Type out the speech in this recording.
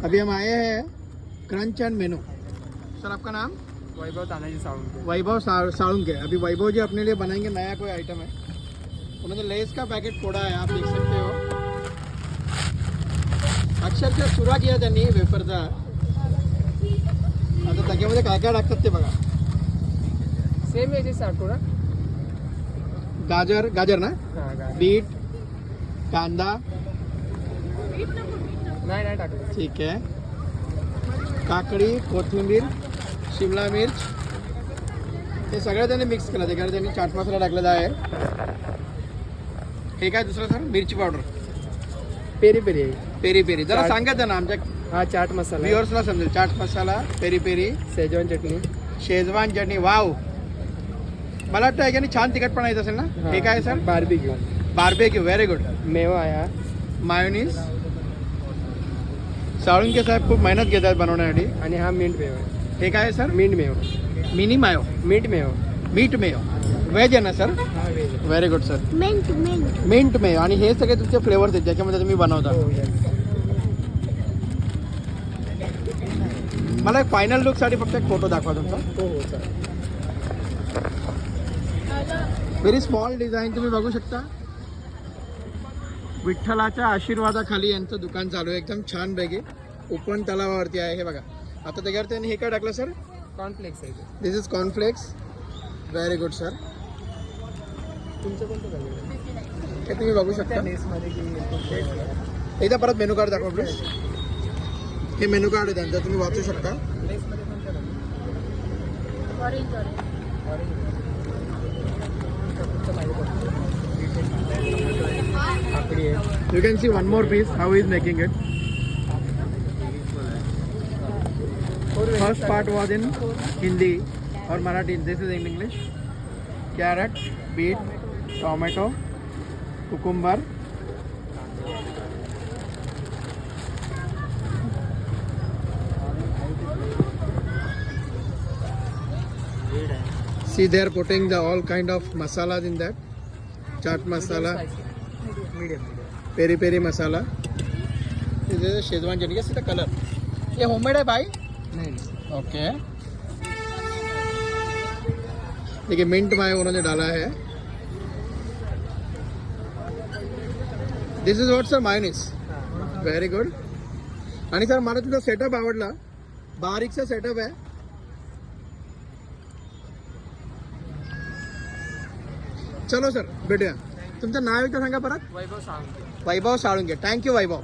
अभी हम आए हैं क्रंच एंड मेनू। सर आपका नाम? वैभव तानाजी सावंत। वैभव साळुंके। अभी वैभव जी अपने लिए बनाएंगे नया कोई आइटम है। उन्होंने लेस का पैकेट फोड़ा है, आप देख सकते हो। अक्षरशः चुरा किया त्यांनी वेफरचा। आता त्याच्यामध्ये काय काय टाकतात ते बघा। सेम याचे साठवू ना? गाजर ना, बीट, कांदा, नाही टाकलं। ठीक आहे, काकडी, कोथिंबीर, शिमला मिर्च, हे सगळं त्यांनी मिक्स केलं। त्याच्यावर त्यांनी चाट मसाला टाकलेला आहे। हे काय दुसरं सर? मिरची powder, peri peri peri peri. जरा सांगायचं ना आमच्या हा चाट मसाला, व्ह्युअर्सला समजेल। Chaat masala, peri peri, Schezwan chutney, Schezwan chutney. Wow, मला वाटतं याच्याने छान तिखटपणा येत असेल ना? हे काय sir? Barbecue. Barbecue, very good. मेवा आहे, मायोनीज। साळुंके साहेब खूप मेहनत घेतात बनवण्यासाठी। आणि हा मिंट मेवा आहे। हे काय सर? Mint mayo, mini mayo, mint mayo. Meat mayo, veg आहे ना सर? हा veg. Very good sir. Mint mint mint mayo. आणि हे सगळे तुमचे फ्लेवर्स आहेत ज्याच्यामध्ये तुम्ही बनवता। हो yes. मला एक फायनल लुकसाठी फक्त एक फोटो दाखवा तुमचा। हो हो चालेल। व्हेरी स्मॉल डिझाईन तुम्ही बघू शकता। विठ्ठलाच्या आशीर्वादाखाली यांचं दुकान चालू आहे, एकदम छान पैकी ओपन तलावावरती आहे। हे बघा, आता त्याच्यावर त्यांनी हे काय टाकलं सर? कॉर्नफ्लेक्स आहे ते। This is cornflakes, very good sir. तुमचं कोणतं झालं? हे तुम्ही बघू शकता। लेसमध्ये की एकदा परत मेनू कार्ड दाखवा प्लीज। हे मेनू कार्ड आहे त्यांचं, तुम्ही वाचू शकता। लेसमध्ये कोणतं झालं? ऑरेंज काकडी आहे। You can see one more piece how is making it. First part was in Hindi और Marathi, this is in English. Carrot, beet, tomato, cucumber, see they are putting the all kind of masalas in that. Chaat masala, medium peri peri masala, this is Schezwan chutney. yes, the color ये homemade है भाई? नहीं। Okay, देखिए minute मायो उन्होंने डाला है। This is what sir? Mayonnaise, very good. आणि sir मला तुझा सेटअप आवडला, बारीकसा सेटअप आहे। चलो सर भेटूया। तुमचं नाव एकदा सांगा परत। वैभव सावंत। वैभव साळुंके। थँक्यू वैभव।